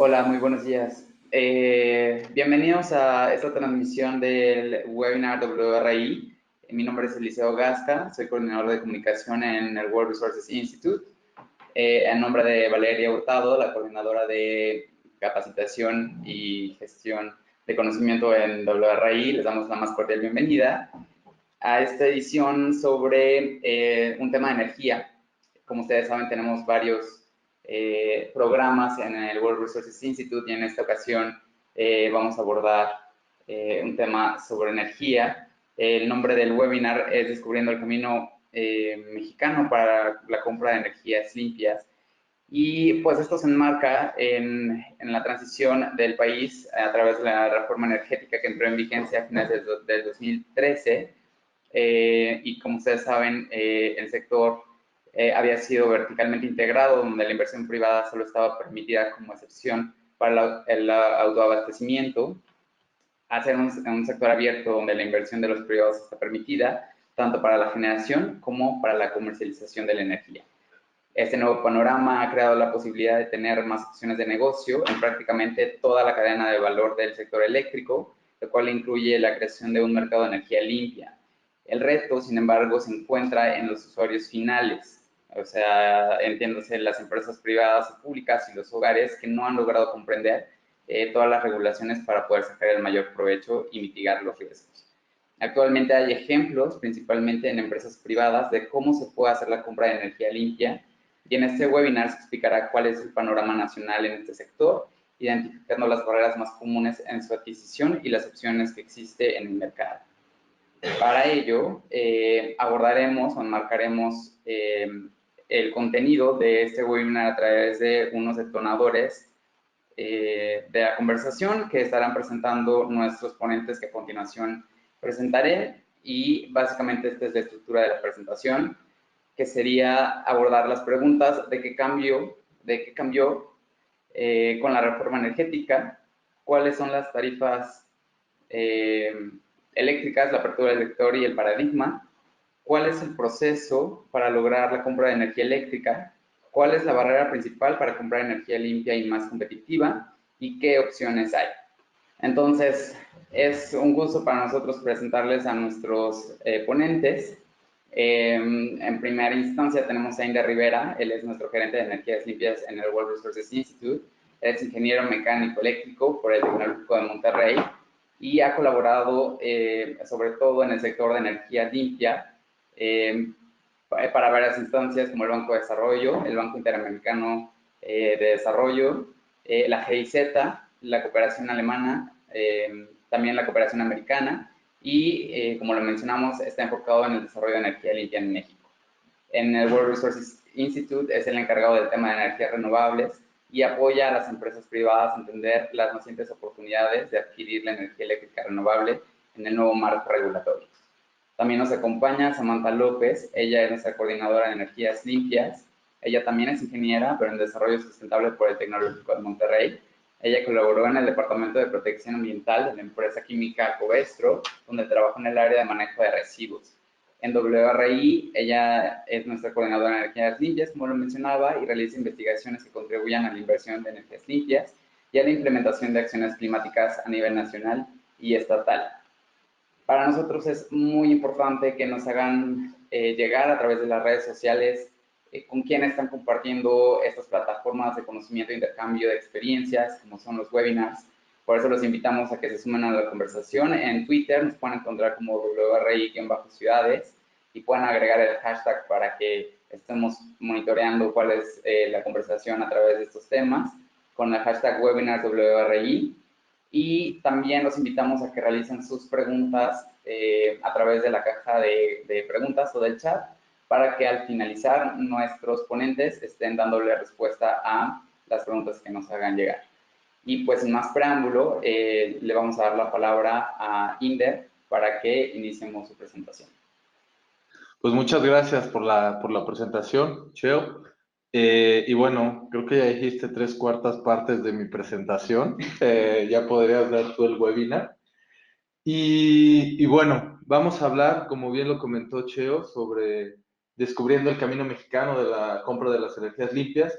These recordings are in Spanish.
Hola, muy buenos días. Bienvenidos a esta transmisión del webinar WRI. Mi nombre es Eliseo Gasca, soy coordinador de comunicación en el World Resources Institute. En nombre de Valeria Hurtado, la coordinadora de capacitación y gestión de conocimiento en WRI, les damos la más cordial bienvenida a esta edición sobre un tema de energía. Como ustedes saben, tenemos varios programas en el World Resources Institute y en esta ocasión vamos a abordar un tema sobre energía. El nombre del webinar es Descubriendo el Camino Mexicano para la compra de energías limpias. Y pues esto se enmarca en la transición del país a través de la reforma energética que entró en vigencia a finales del 2013. Y como ustedes saben, el sector había sido verticalmente integrado, donde la inversión privada solo estaba permitida como excepción para el autoabastecimiento, a ser un sector abierto donde la inversión de los privados está permitida, tanto para la generación como para la comercialización de la energía. Este nuevo panorama ha creado la posibilidad de tener más opciones de negocio en prácticamente toda la cadena de valor del sector eléctrico, lo cual incluye la creación de un mercado de energía limpia. El reto, sin embargo, se encuentra en los usuarios finales, o sea, entiéndase las empresas privadas y públicas y los hogares que no han logrado comprender todas las regulaciones para poder sacar el mayor provecho y mitigar los riesgos. Actualmente hay ejemplos, principalmente en empresas privadas, de cómo se puede hacer la compra de energía limpia, y en este webinar se explicará cuál es el panorama nacional en este sector, identificando las barreras más comunes en su adquisición y las opciones que existe en el mercado. Para ello, abordaremos o enmarcaremos el contenido de este webinar a través de unos detonadores de la conversación que estarán presentando nuestros ponentes que a continuación presentaré, y básicamente esta es la estructura de la presentación, que sería abordar las preguntas de qué cambió con la reforma energética, cuáles son las tarifas eléctricas, la apertura del sector y el paradigma, cuál es el proceso para lograr la compra de energía eléctrica, cuál es la barrera principal para comprar energía limpia y más competitiva y qué opciones hay. Entonces, es un gusto para nosotros presentarles a nuestros ponentes. En primera instancia tenemos a Inder Rivera, él es nuestro gerente de energías limpias en el World Resources Institute. Él es ingeniero mecánico eléctrico por el Tecnológico de Monterrey y ha colaborado sobre todo en el sector de energía limpia para varias instancias como el Banco de Desarrollo, el Banco Interamericano de Desarrollo, la GIZ, la cooperación alemana, también la cooperación americana, y como lo mencionamos, está enfocado en el desarrollo de energía limpia en México. En el World Resources Institute es el encargado del tema de energías renovables y apoya a las empresas privadas a entender las nacientes oportunidades de adquirir la energía eléctrica renovable en el nuevo marco regulatorio. También nos acompaña Samantha López, ella es nuestra coordinadora de energías limpias. Ella también es ingeniera, pero en desarrollo sustentable por el Tecnológico de Monterrey. Ella colaboró en el Departamento de Protección Ambiental de la empresa química Covestro, donde trabajó en el área de manejo de residuos. En WRI, ella es nuestra coordinadora de energías limpias, como lo mencionaba, y realiza investigaciones que contribuyan a la inversión de energías limpias y a la implementación de acciones climáticas a nivel nacional y estatal. Para nosotros es muy importante que nos hagan llegar a través de las redes sociales con quién están compartiendo estas plataformas de conocimiento e intercambio de experiencias, como son los webinars. Por eso los invitamos a que se sumen a la conversación. En Twitter nos pueden encontrar como WRI-ciudades y pueden agregar el hashtag para que estemos monitoreando cuál es la conversación a través de estos temas, con el hashtag webinars WRI. Y también los invitamos a que realicen sus preguntas a través de la caja de preguntas o del chat, para que al finalizar nuestros ponentes estén dándole respuesta a las preguntas que nos hagan llegar. Y pues sin más preámbulo, le vamos a dar la palabra a Inder para que iniciemos su presentación. Pues muchas gracias por la presentación, Cheo. Y bueno, creo que ya dijiste 3/4 partes de mi presentación. Ya podrías dar tú el webinar. Y bueno, vamos a hablar, como bien lo comentó Cheo, sobre descubriendo el camino mexicano de la compra de las energías limpias.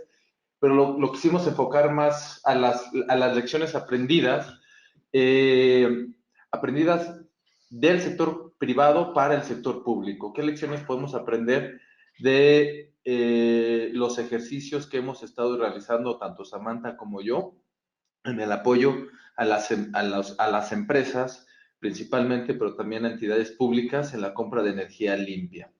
pero lo quisimos enfocar más a las lecciones aprendidas del sector privado para el sector público. ¿Qué lecciones podemos aprender de los ejercicios que hemos estado realizando tanto Samantha como yo en el apoyo a las empresas principalmente, pero también a entidades públicas en la compra de energía limpia?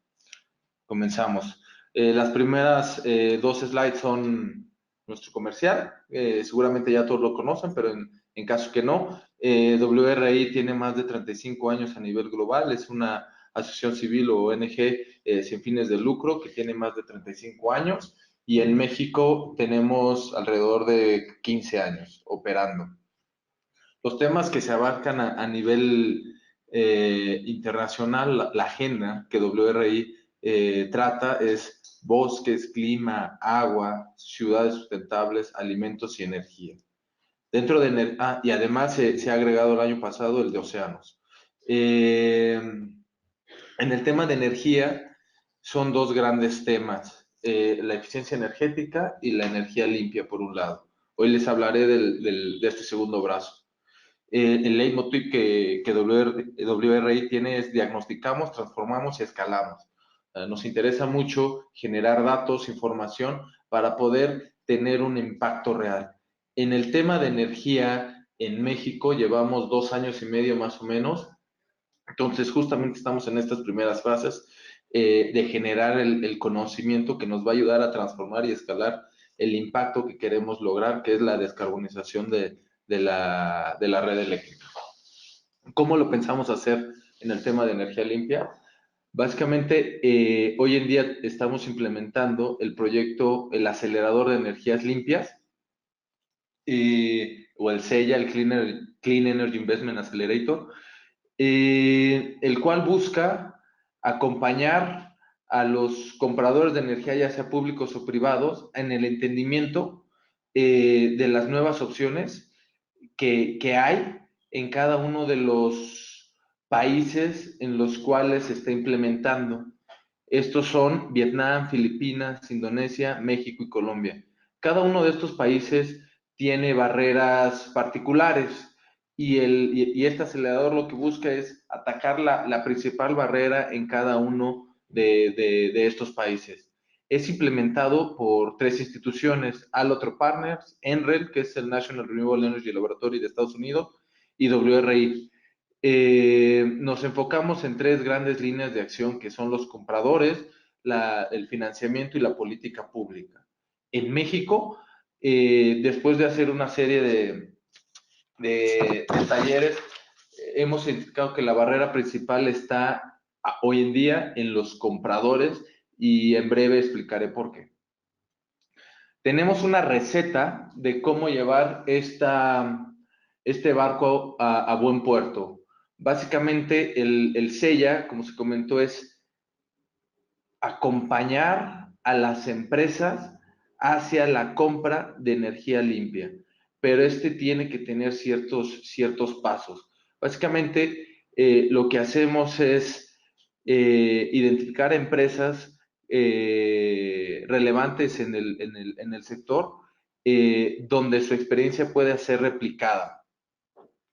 Comenzamos. Las primeras dos slides son nuestro comercial. Seguramente ya todos lo conocen, pero en caso que no, WRI tiene más de 35 años a nivel global. Es una asociación civil o ONG sin fines de lucro que tiene más de 35 años. Y en México tenemos alrededor de 15 años operando. Los temas que se abarcan a nivel internacional, la agenda que WRI trata es bosques, clima, agua, ciudades sustentables, alimentos y energía. Y además se ha agregado el año pasado el de océanos. En el tema de energía son dos grandes temas, la eficiencia energética y la energía limpia por un lado. Hoy les hablaré de este segundo brazo. El leitmotiv que WRI tiene es diagnosticamos, transformamos y escalamos. Nos interesa mucho generar datos, información para poder tener un impacto real. En el tema de energía en México llevamos 2 años y medio más o menos. Entonces justamente estamos en estas primeras fases de generar el conocimiento que nos va a ayudar a transformar y escalar el impacto que queremos lograr, que es la descarbonización de la red eléctrica. ¿Cómo lo pensamos hacer en el tema de energía limpia? Básicamente, hoy en día estamos implementando el proyecto, el acelerador de energías limpias, o el CEIA, el Clean Energy Investment Accelerator, el cual busca acompañar a los compradores de energía, ya sea públicos o privados, en el entendimiento de las nuevas opciones que hay en cada uno de los países en los cuales se está implementando. Estos son Vietnam, Filipinas, Indonesia, México y Colombia. Cada uno de estos países tiene barreras particulares y este acelerador lo que busca es atacar la principal barrera en cada uno de estos países. Es implementado por 3 instituciones, Allotro Partners, NREL, que es el National Renewable Energy Laboratory de Estados Unidos, y WRI. Nos enfocamos en 3 grandes líneas de acción que son los compradores, el financiamiento y la política pública. En México, después de hacer una serie de talleres, hemos identificado que la barrera principal está hoy en día en los compradores y en breve explicaré por qué. Tenemos una receta de cómo llevar este barco a buen puerto. Básicamente, el SEIA, como se comentó, es acompañar a las empresas hacia la compra de energía limpia, pero este tiene que tener ciertos pasos. Básicamente, lo que hacemos es identificar empresas relevantes en el sector donde su experiencia pueda ser replicada.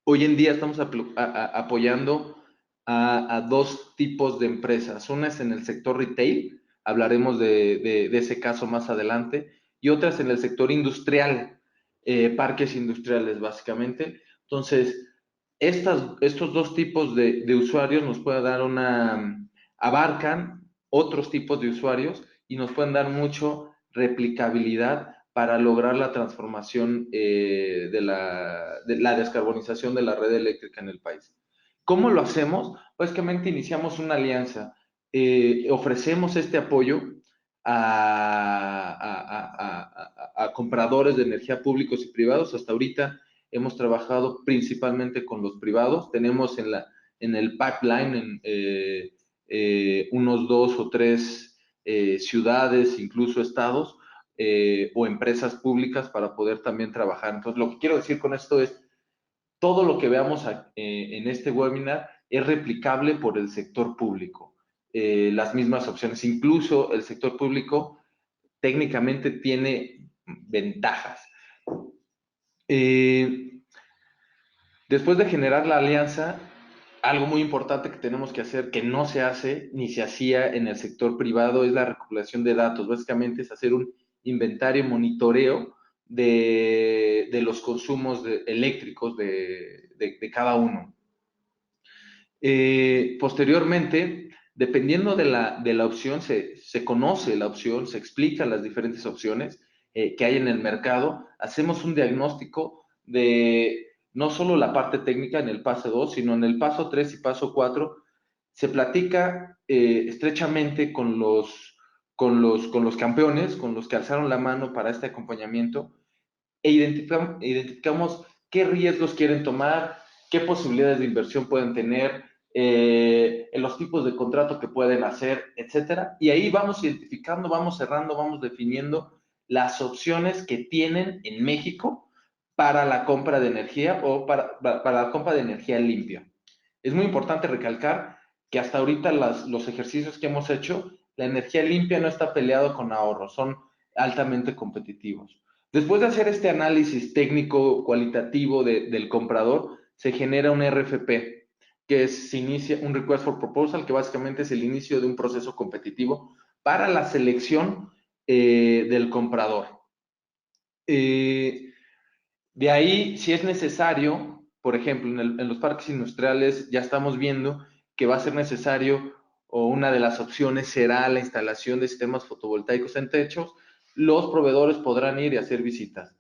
Hoy en día estamos apoyando a 2 tipos de empresas. Una es en el sector retail, hablaremos de ese caso más adelante, y otras en el sector industrial, parques industriales básicamente. Entonces, estos 2 tipos de usuarios nos pueden dar abarcan otros tipos de usuarios y nos pueden dar mucho replicabilidad para lograr la transformación de la descarbonización de la red eléctrica en el país. ¿Cómo lo hacemos? Básicamente iniciamos una alianza, ofrecemos este apoyo a compradores de energía públicos y privados. Hasta ahorita hemos trabajado principalmente con los privados. Tenemos en el pipeline unos 2 o 3 ciudades, incluso estados, o empresas públicas para poder también trabajar. Entonces, lo que quiero decir con esto es, todo lo que veamos en este webinar es replicable por el sector público. Las mismas opciones, incluso el sector público técnicamente tiene ventajas. Después de generar la alianza, algo muy importante que tenemos que hacer, que no se hace ni se hacía en el sector privado, es la recopilación de datos. Básicamente es hacer un inventario, monitoreo de los consumos eléctricos de cada uno. Posteriormente, dependiendo de la opción, se conoce la opción, se explican las diferentes opciones que hay en el mercado, hacemos un diagnóstico de no solo la parte técnica en el paso 2, sino en el paso 3 y paso 4, se platica estrechamente con los campeones, con los que alzaron la mano para este acompañamiento, e identificamos qué riesgos quieren tomar, qué posibilidades de inversión pueden tener, en los tipos de contrato que pueden hacer, etcétera. Y ahí vamos identificando, vamos cerrando, vamos definiendo las opciones que tienen en México para la compra de energía o para la compra de energía limpia. Es muy importante recalcar que hasta ahorita los ejercicios que hemos hecho, la energía limpia no está peleado con ahorros, son altamente competitivos. Después de hacer este análisis técnico cualitativo del comprador, se genera un RFP, que se inicia un Request for Proposal, que básicamente es el inicio de un proceso competitivo para la selección del comprador. De ahí, si es necesario, por ejemplo, en los parques industriales ya estamos viendo que va a ser necesario, o una de las opciones será la instalación de sistemas fotovoltaicos en techos. Los proveedores podrán ir y hacer visitas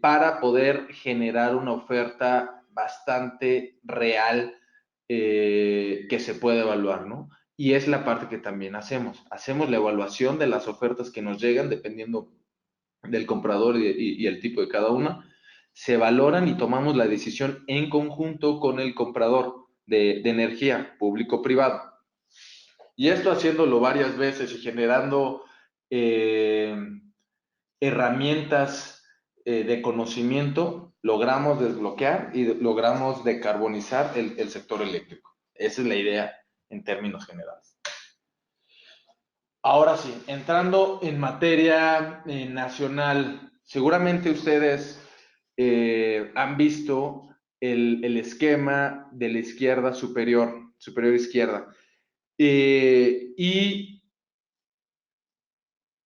para poder generar una oferta bastante real que se puede evaluar, ¿no? Y es la parte que también hacemos. Hacemos la evaluación de las ofertas que nos llegan dependiendo del comprador y el tipo de cada una, se valoran y tomamos la decisión en conjunto con el comprador de energía público-privado. Y esto haciéndolo varias veces y generando eh, herramientas de conocimiento, logramos desbloquear y logramos decarbonizar el sector eléctrico. Esa es la idea en términos generales. Ahora sí, entrando en materia nacional, seguramente ustedes han visto el esquema de la izquierda superior, superior izquierda. ¿Y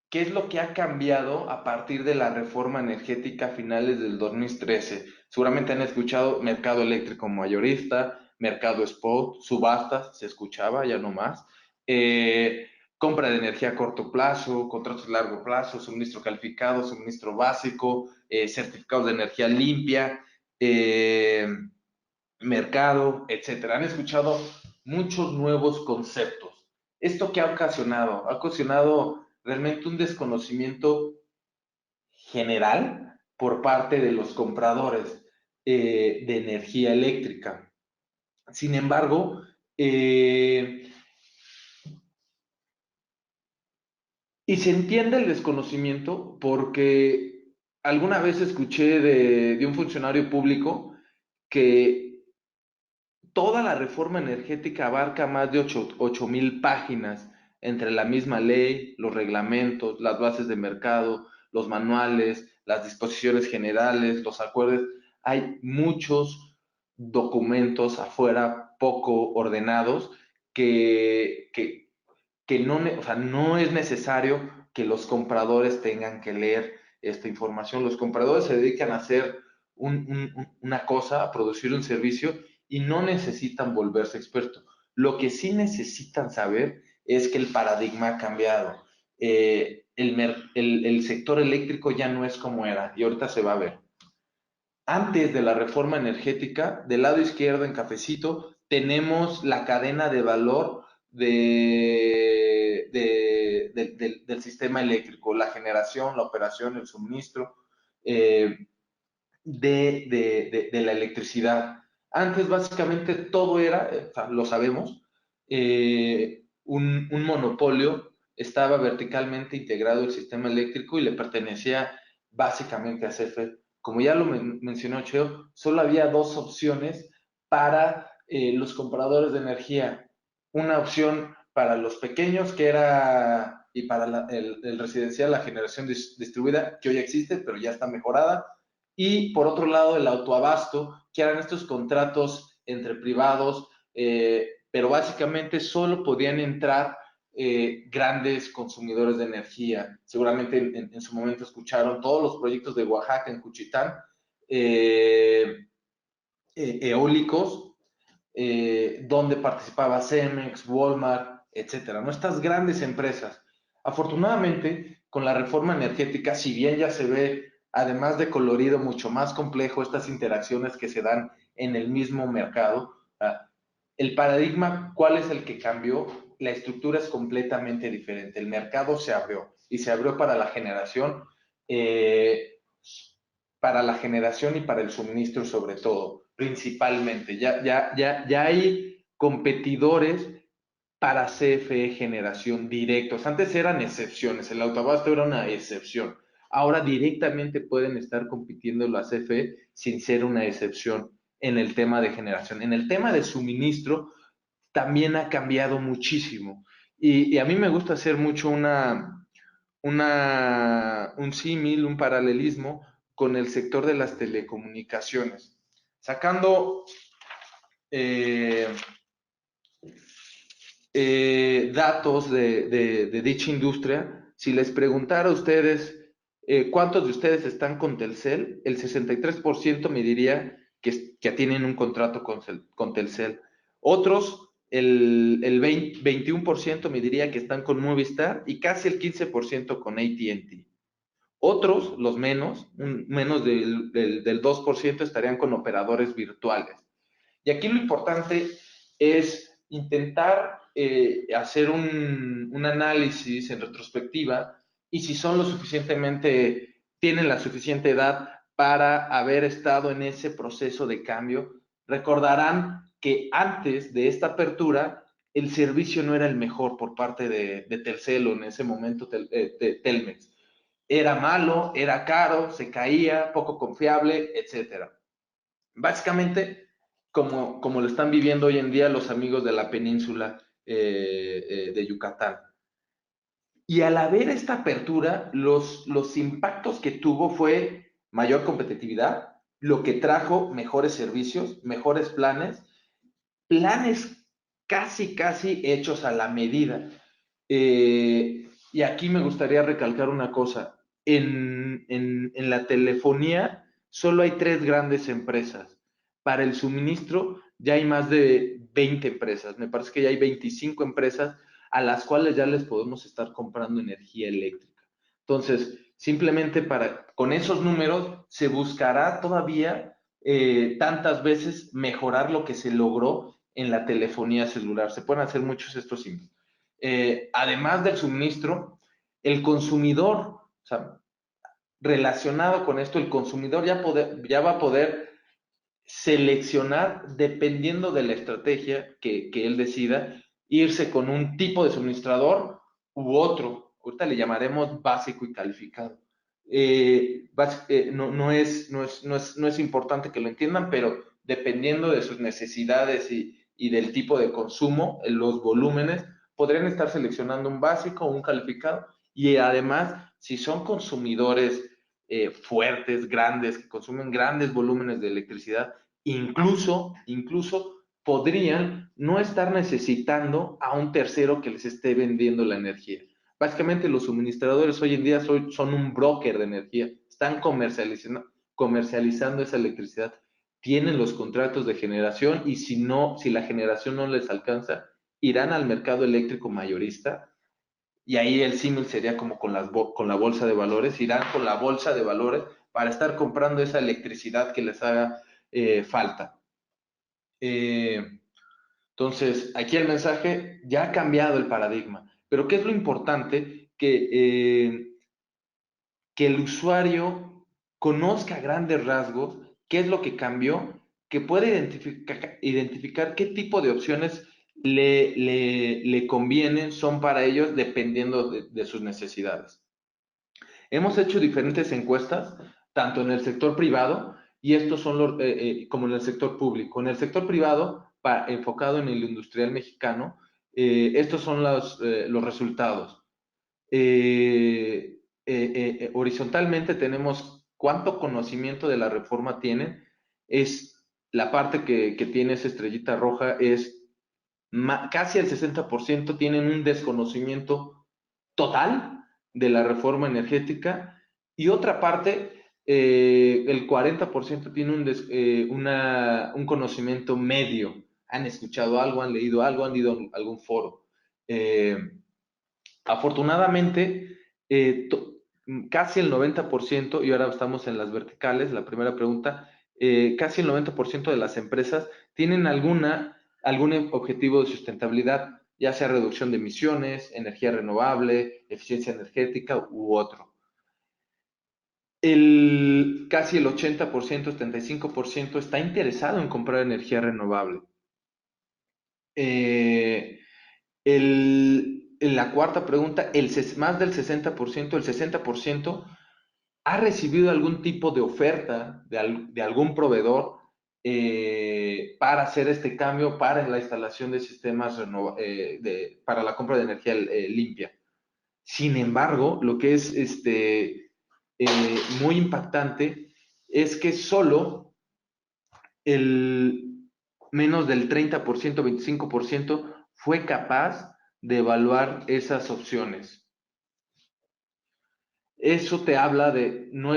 qué es lo que ha cambiado a partir de la reforma energética a finales del 2013? Seguramente han escuchado mercado eléctrico mayorista, mercado spot, subastas, se escuchaba, ya no más. Compra de energía a corto plazo, contratos a largo plazo, suministro calificado, suministro básico, certificados de energía limpia, mercado, etcétera. Han escuchado muchos nuevos conceptos. ¿Esto qué ha ocasionado? Ha ocasionado realmente un desconocimiento general por parte de los compradores de energía eléctrica. Sin embargo, y se entiende el desconocimiento porque alguna vez escuché de un funcionario público que toda la reforma energética abarca más de 8,000 páginas entre la misma ley, los reglamentos, las bases de mercado, los manuales, las disposiciones generales, los acuerdos. Hay muchos documentos afuera poco ordenados que no, o sea, no es necesario que los compradores tengan que leer esta información. Los compradores se dedican a hacer una cosa, a producir un servicio y no necesitan volverse expertos. Lo que sí necesitan saber es que el paradigma ha cambiado. El sector eléctrico ya no es como era y ahorita se va a ver. Antes de la reforma energética, del lado izquierdo en cafecito, tenemos la cadena de valor del sistema eléctrico, la generación, la operación, el suministro de la electricidad. Antes básicamente todo era, lo sabemos, un monopolio, estaba verticalmente integrado el sistema eléctrico y le pertenecía básicamente a CFE. Como ya lo mencionó Cheo, solo había dos opciones para los compradores de energía. Una opción para los pequeños, que era y para el residencial la generación distribuida, que hoy existe, pero ya está mejorada. Y por otro lado, el autoabasto, que eran estos contratos entre privados, pero básicamente solo podían entrar grandes consumidores de energía. Seguramente en su momento escucharon todos los proyectos de Oaxaca en Cuchitán, eólicos, donde participaba Cemex, Walmart, etcétera, ¿no? Estas grandes empresas. Afortunadamente, con la reforma energética, si bien ya se ve, además de colorido, mucho más complejo estas interacciones que se dan en el mismo mercado, el paradigma, ¿cuál es el que cambió? La estructura es completamente diferente. El mercado se abrió y se abrió eh, para la generación y para el suministro sobre todo, principalmente. Ya hay competidores para CFE generación directos. Antes eran excepciones, el autoabasto era una excepción. Ahora directamente pueden estar compitiendo la CFE sin ser una excepción en el tema de generación. En el tema de suministro también ha cambiado muchísimo. Y a mí me gusta hacer mucho un símil, un paralelismo con el sector de las telecomunicaciones. Sacando eh, datos de dicha industria, si les preguntara a ustedes cuántos de ustedes están con Telcel, el 63% me diría que tienen un contrato con Telcel. Otros, el 21% me diría que están con Movistar y casi el 15% con AT&T. Otros, los menos del 2%, estarían con operadores virtuales. Y aquí lo importante es intentar hacer un análisis en retrospectiva y si son lo suficientemente, tienen la suficiente edad para haber estado en ese proceso de cambio. Recordarán que antes de esta apertura, el servicio no era el mejor por parte de Telcel o en ese momento Telmex. Era malo, era caro, se caía, poco confiable, etcétera. Básicamente, como lo están viviendo hoy en día los amigos de la península de Yucatán. Y al haber esta apertura, los impactos que tuvo fue mayor competitividad, lo que trajo mejores servicios, mejores planes casi hechos a la medida. Y aquí me gustaría recalcar una cosa. En la telefonía solo hay 3 grandes empresas. Para el suministro ya hay más de 20 empresas. Me parece que ya hay 25 empresas a las cuales ya les podemos estar comprando energía eléctrica. Entonces, simplemente con esos números se buscará todavía tantas veces mejorar lo que se logró en la telefonía celular. Se pueden hacer muchos estos símbolos. Además del suministro, el consumidor, o sea, relacionado con esto, el consumidor ya va a poder seleccionar, dependiendo de la estrategia que él decida, irse con un tipo de suministrador u otro. Ahorita le llamaremos básico y calificado. No es importante que lo entiendan, pero dependiendo de sus necesidades y del tipo de consumo, los volúmenes, podrían estar seleccionando un básico o un calificado. Y además, si son consumidores fuertes, grandes, que consumen grandes volúmenes de electricidad, incluso podrían no estar necesitando a un tercero que les esté vendiendo la energía. Básicamente los suministradores hoy en día son un broker de energía, están comercializando esa electricidad, tienen los contratos de generación y si la generación no les alcanza, irán al mercado eléctrico mayorista y ahí el símil sería como con la bolsa de valores, irán con la bolsa de valores para estar comprando esa electricidad que les haga falta. Entonces, aquí el mensaje ya ha cambiado el paradigma, pero ¿qué es lo importante? Que el usuario conozca a grandes rasgos qué es lo que cambió, que pueda identificar qué tipo de opciones le convienen, son para ellos dependiendo de sus necesidades. Hemos hecho diferentes encuestas, tanto en el sector privado, y estos son como en el sector público. En el sector privado, enfocado en el industrial mexicano, estos son los resultados. horizontalmente tenemos cuánto conocimiento de la reforma tienen. Es la parte que tiene esa estrellita roja, es casi el 60% tienen un desconocimiento total de la reforma energética, y otra parte, el 40% tiene un conocimiento medio. Han escuchado algo, han leído algo, han ido a algún foro. Eh, Afortunadamente, eh, casi el 90%, y ahora estamos en las verticales, la primera pregunta, casi el 90% de las empresas tienen algún objetivo de sustentabilidad, ya sea reducción de emisiones, energía renovable, eficiencia energética u otro. Casi el 80%, 75% está interesado en comprar energía renovable. En la cuarta pregunta, más del 60%, el 60%, ha recibido algún tipo de oferta de algún proveedor para hacer este cambio para la instalación de sistemas para la compra de energía limpia. Sin embargo, lo que es muy impactante es que solo el menos del 30%, 25% fue capaz de evaluar esas opciones. Eso te habla de, no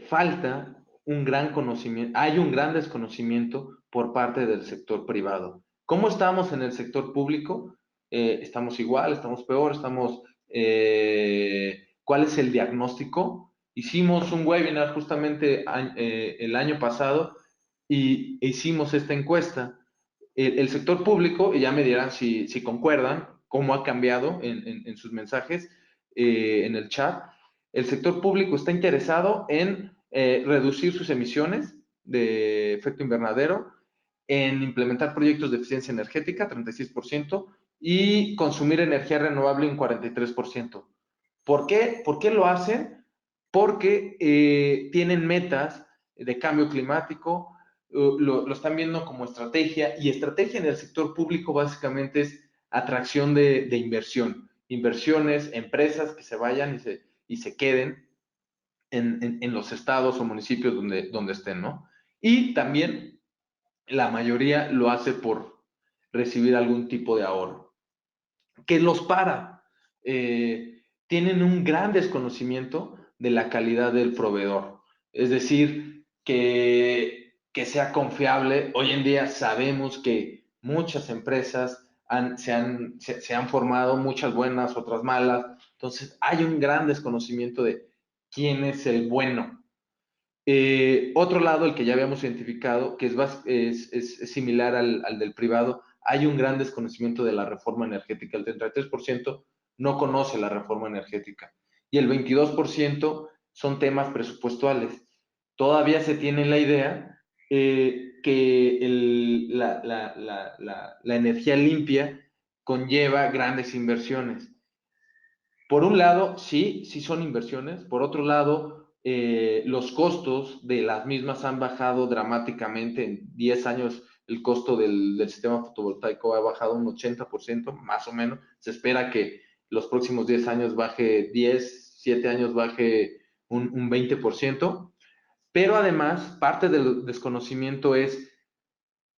falta un gran conocimiento, hay un gran desconocimiento por parte del sector privado. ¿Cómo estamos en el sector público? ¿Estamos igual? ¿Estamos peor? ¿Cuál es el diagnóstico? Hicimos un webinar justamente el año pasado y hicimos esta encuesta. El sector público, y ya me dirán si concuerdan, cómo ha cambiado en sus mensajes en el chat. El sector público está interesado en reducir sus emisiones de efecto invernadero, en implementar proyectos de eficiencia energética, 36%, y consumir energía renovable, un 43%. ¿Por qué? ¿Por qué lo hacen? Porque tienen metas de cambio climático, lo están viendo como estrategia, y estrategia en el sector público básicamente es atracción de inversión, inversiones, empresas que se vayan y se queden en los estados o municipios donde estén, ¿no? Y también la mayoría lo hace por recibir algún tipo de ahorro. ¿Qué los para? Tienen un gran desconocimiento de la calidad del proveedor. Es decir, que sea confiable. Hoy en día sabemos que muchas empresas se han formado, muchas buenas, otras malas. Entonces, hay un gran desconocimiento de quién es el bueno. Otro lado, el que ya habíamos identificado, que es similar al del privado, hay un gran desconocimiento de la reforma energética. El 33% no conoce la reforma energética y el 22% son temas presupuestales. Todavía se tiene la idea que la energía limpia conlleva grandes inversiones. Por un lado, sí son inversiones. Por otro lado, los costos de las mismas han bajado dramáticamente. En 10 años el costo del sistema fotovoltaico ha bajado un 80%, más o menos. Se espera que los próximos 10 años baje 7 años baje un 20%. Pero además, parte del desconocimiento es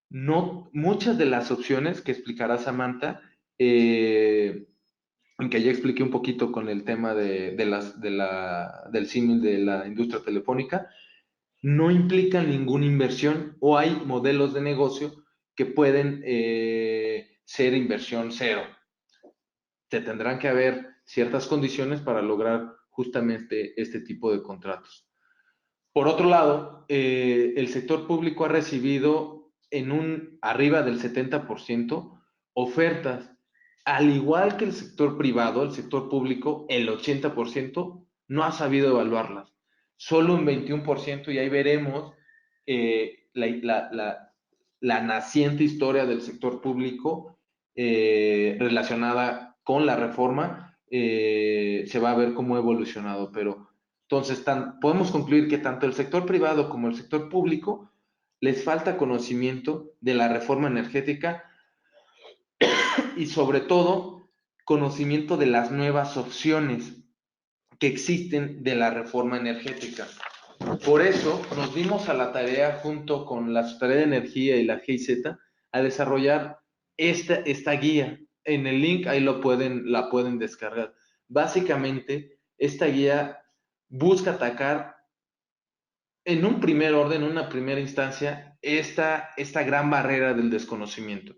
no muchas de las opciones que explicará Samantha, aunque ya expliqué un poquito con el tema del símil de la industria telefónica, no implican ninguna inversión, o hay modelos de negocio que pueden ser inversión cero. Te tendrán que haber ciertas condiciones para lograr justamente este tipo de contratos. Por otro lado, el sector público ha recibido arriba del 70% ofertas, al igual que el sector privado. El sector público, el 80% no ha sabido evaluarlas, solo un 21%, y ahí veremos la naciente historia del sector público relacionada con la reforma. Se va a ver cómo ha evolucionado, pero entonces podemos concluir que tanto el sector privado como el sector público les falta conocimiento de la reforma energética, y sobre todo conocimiento de las nuevas opciones que existen de la reforma energética. Por eso nos dimos a la tarea, junto con la Secretaría de Energía y la GIZ, a desarrollar esta guía. En el link ahí la pueden descargar. Básicamente, esta guía busca atacar en un primer orden, en una primera instancia, esta gran barrera del desconocimiento.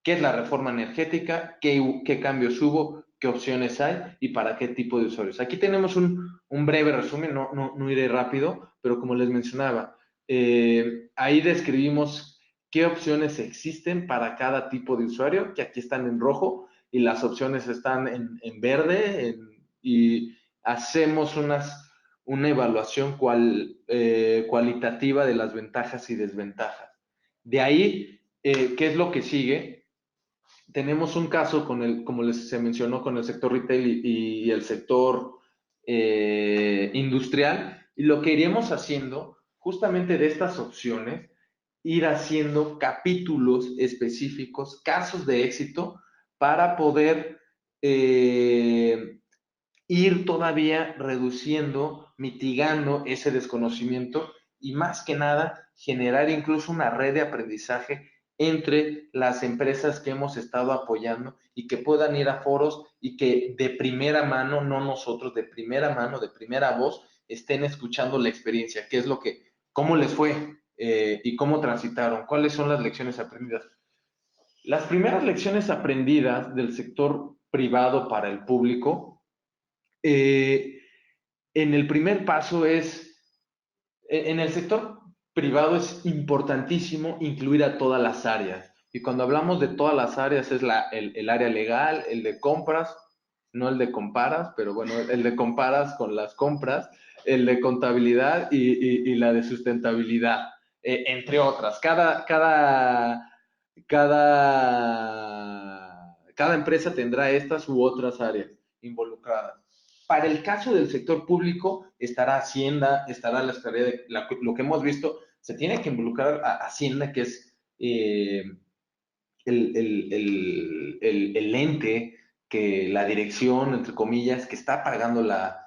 ¿Qué es la reforma energética? ¿Qué cambios hubo? ¿Qué opciones hay? ¿Y para qué tipo de usuarios? Aquí tenemos un breve resumen, no iré rápido, pero como les mencionaba, ahí describimos qué opciones existen para cada tipo de usuario, que aquí están en rojo, y las opciones están en verde, y hacemos una evaluación cualitativa de las ventajas y desventajas. De ahí, ¿qué es lo que sigue? Tenemos un caso como se mencionó, con el sector retail y el sector industrial, y lo que iremos haciendo justamente de estas opciones, ir haciendo capítulos específicos, casos de éxito, para poder ir todavía reduciendo, mitigando ese desconocimiento, y más que nada generar incluso una red de aprendizaje entre las empresas que hemos estado apoyando, y que puedan ir a foros y que de primera mano, no nosotros, de primera mano, de primera voz, estén escuchando la experiencia, qué es lo que, cómo les fue, y cómo transitaron, cuáles son las lecciones aprendidas. Las primeras lecciones aprendidas del sector privado para el público, eh, en el primer paso en el sector privado es importantísimo incluir a todas las áreas. Y cuando hablamos de todas las áreas es el área legal, el de compras, no el de comparas, pero bueno, el de comparas con las compras, el de contabilidad y la de sustentabilidad, entre otras. Cada empresa tendrá estas u otras áreas involucradas. Para el caso del sector público, estará Hacienda, estará lo que hemos visto, se tiene que involucrar a Hacienda, que es el ente, que la dirección, entre comillas, que está pagando la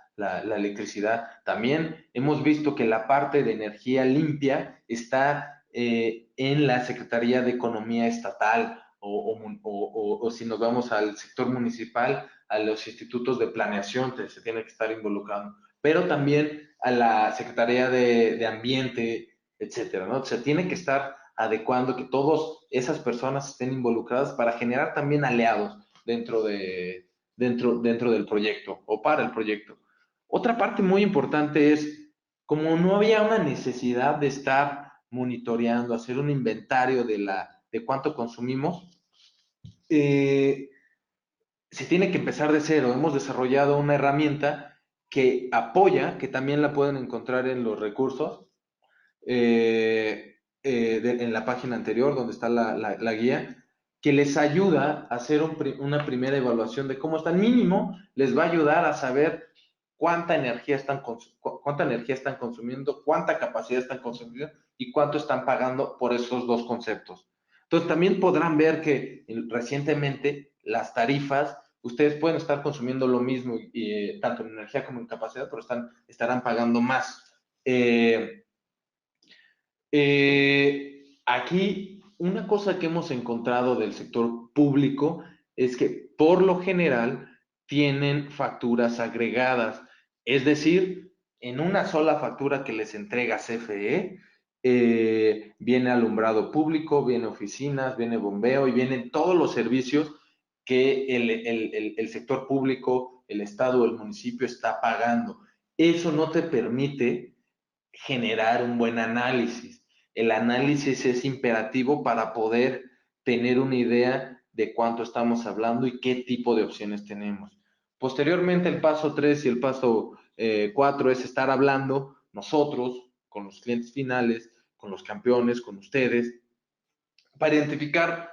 electricidad. También hemos visto que la parte de energía limpia está en la Secretaría de Economía Estatal, o si nos vamos al sector municipal, a los institutos de planeación, que se tiene que estar involucrando, pero también a la Secretaría de Ambiente, etcétera, ¿no? Se tiene que estar adecuando que todas esas personas estén involucradas, para generar también aliados dentro del proyecto o para el proyecto. Otra parte muy importante es, como no había una necesidad de estar monitoreando, hacer un inventario de cuánto consumimos, se tiene que empezar de cero. Hemos desarrollado una herramienta que apoya, que también la pueden encontrar en los recursos, en la página anterior, donde está la guía, que les ayuda a hacer una primera evaluación de cómo están. Mínimo, les va a ayudar a saber cuánta energía están consumiendo, cuánta capacidad están consumiendo y cuánto están pagando por esos dos conceptos. Entonces, también podrán ver que recientemente las tarifas, ustedes pueden estar consumiendo lo mismo, tanto en energía como en capacidad, pero estarán pagando más. Aquí, una cosa que hemos encontrado del sector público es que por lo general tienen facturas agregadas, es decir, en una sola factura que les entrega CFE, viene alumbrado público, viene oficinas, viene bombeo y vienen todos los servicios que el sector público, el estado o el municipio está pagando. Eso no te permite generar un buen análisis. El análisis es imperativo para poder tener una idea de cuánto estamos hablando y qué tipo de opciones tenemos. Posteriormente, el paso 3 y el paso 4 es estar hablando nosotros con los clientes finales, con los campeones, con ustedes, para identificar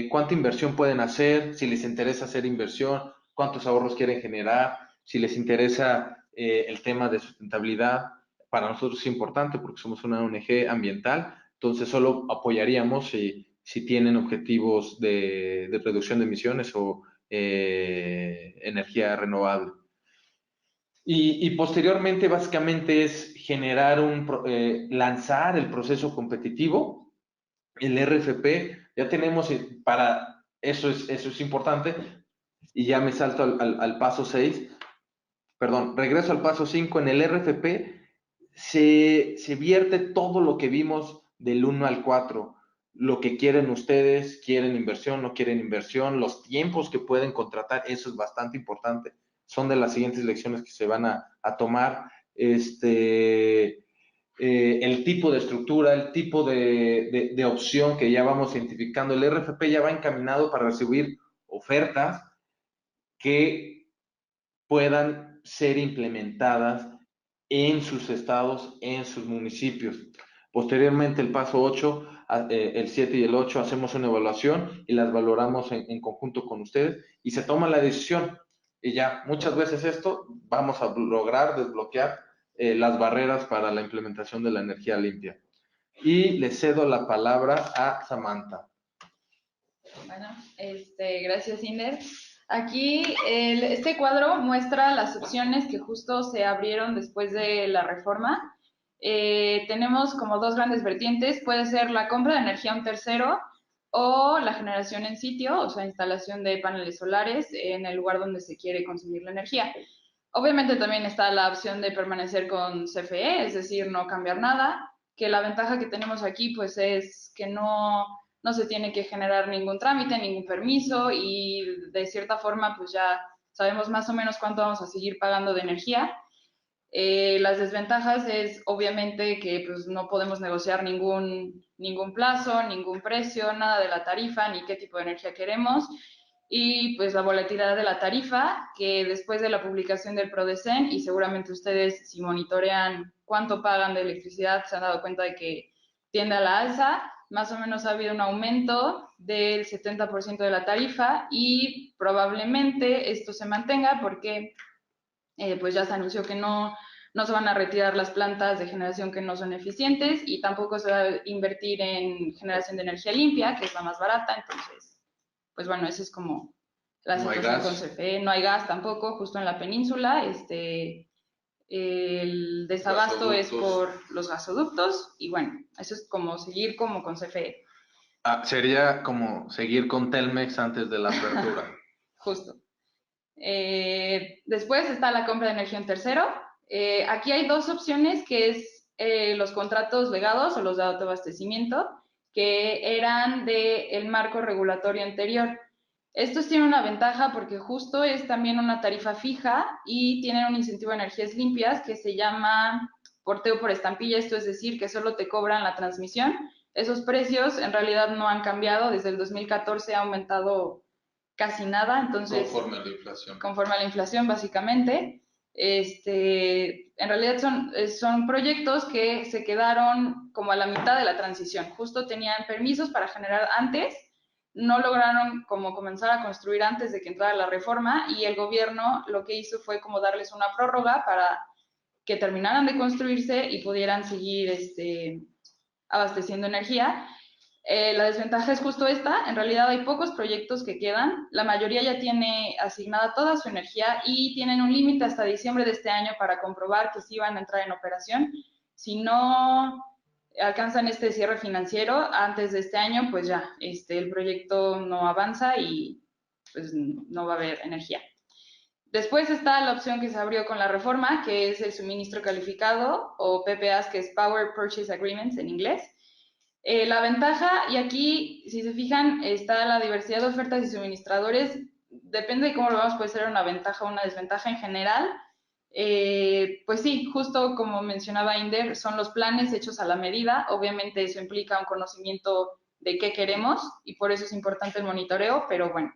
cuánta inversión pueden hacer, si les interesa hacer inversión, cuántos ahorros quieren generar, si les interesa el tema de sustentabilidad. Para nosotros es importante porque somos una ONG ambiental, entonces solo apoyaríamos si si tienen objetivos de reducción de emisiones o energía renovable. Y posteriormente, básicamente, es generar lanzar el proceso competitivo, el RFP. Ya tenemos para eso es importante, y ya me salto al paso 6. Perdón, regreso al paso 5. En el RFP se vierte todo lo que vimos del 1 al 4. Lo que quieren ustedes, quieren inversión, no quieren inversión, los tiempos que pueden contratar, eso es bastante importante. Son de las siguientes lecciones que se van a tomar. El tipo de estructura, el tipo de opción que ya vamos identificando. El RFP ya va encaminado para recibir ofertas que puedan ser implementadas en sus estados, en sus municipios. Posteriormente, el paso 8, el 7 y el 8, hacemos una evaluación y las valoramos en conjunto con ustedes y se toma la decisión. Y ya, muchas veces esto vamos a lograr desbloquear las barreras para la implementación de la energía limpia. Y le cedo la palabra a Samantha. Bueno, gracias, Inder. Aquí este cuadro muestra las opciones que justo se abrieron después de la reforma. Tenemos como dos grandes vertientes. Puede ser la compra de energía a un tercero o la generación en sitio, o sea, instalación de paneles solares en el lugar donde se quiere consumir la energía. Obviamente también está la opción de permanecer con CFE, es decir, no cambiar nada, que la ventaja que tenemos aquí pues es que no se tiene que generar ningún trámite, ningún permiso y de cierta forma pues ya sabemos más o menos cuánto vamos a seguir pagando de energía. Las desventajas es obviamente que pues no podemos negociar ningún plazo, ningún precio, nada de la tarifa, ni qué tipo de energía queremos. Y pues la volatilidad de la tarifa, que después de la publicación del PRODECEN, y seguramente ustedes si monitorean cuánto pagan de electricidad, se han dado cuenta de que tiende a la alza, más o menos ha habido un aumento del 70% de la tarifa y probablemente esto se mantenga porque pues ya se anunció que no se van a retirar las plantas de generación que no son eficientes y tampoco se va a invertir en generación de energía limpia, que es la más barata. Entonces, pues bueno, esa es como la situación con CFE. No hay gas tampoco, justo en la península. El desabasto es por los gasoductos y bueno, eso es como seguir como con CFE. Sería como seguir con Telmex antes de la apertura. Justo. Después está la compra de energía en tercero. Aquí hay dos opciones, que es los contratos legados o los de autoabastecimiento, que eran del marco regulatorio anterior. Estos tienen una ventaja porque justo es también una tarifa fija y tienen un incentivo de energías limpias que se llama porteo por estampilla, esto es decir, que solo te cobran la transmisión. Esos precios en realidad no han cambiado, desde el 2014 ha aumentado casi nada, entonces... Conforme a la inflación. Conforme a la inflación, básicamente. En realidad son proyectos que se quedaron como a la mitad de la transición. Justo tenían permisos para generar antes, no lograron como comenzar a construir antes de que entrara la reforma y el gobierno lo que hizo fue como darles una prórroga para que terminaran de construirse y pudieran seguir abasteciendo energía. La desventaja es justo esta, en realidad hay pocos proyectos que quedan, la mayoría ya tiene asignada toda su energía y tienen un límite hasta diciembre de este año para comprobar que sí van a entrar en operación. Si no alcanzan este cierre financiero antes de este año, pues ya, el proyecto no avanza y pues no va a haber energía. Después está la opción que se abrió con la reforma, que es el suministro calificado o PPAs, que es Power Purchase Agreements en inglés. La ventaja, y aquí, si se fijan, está la diversidad de ofertas y suministradores. Depende de cómo lo vamos, puede ser una ventaja o una desventaja en general. Pues sí, justo como mencionaba Inder, son los planes hechos a la medida. Obviamente eso implica un conocimiento de qué queremos y por eso es importante el monitoreo, pero bueno.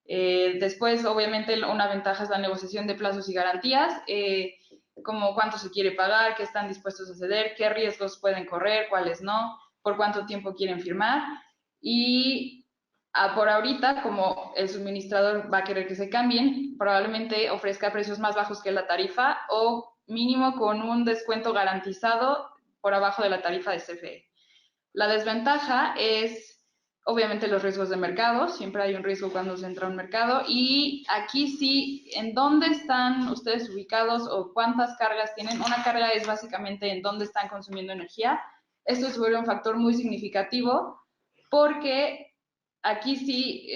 Después, obviamente, una ventaja es la negociación de plazos y garantías, como cuánto se quiere pagar, qué están dispuestos a ceder, qué riesgos pueden correr, cuáles no, por cuánto tiempo quieren firmar. Y por ahorita, como el suministrador va a querer que se cambien, probablemente ofrezca precios más bajos que la tarifa o mínimo con un descuento garantizado por abajo de la tarifa de CFE. La desventaja es Obviamente los riesgos de mercado, siempre hay un riesgo cuando se entra a un mercado. Y aquí sí, ¿en dónde están ustedes ubicados o cuántas cargas tienen? Una carga es básicamente en dónde están consumiendo energía. Esto se vuelve un factor muy significativo porque aquí sí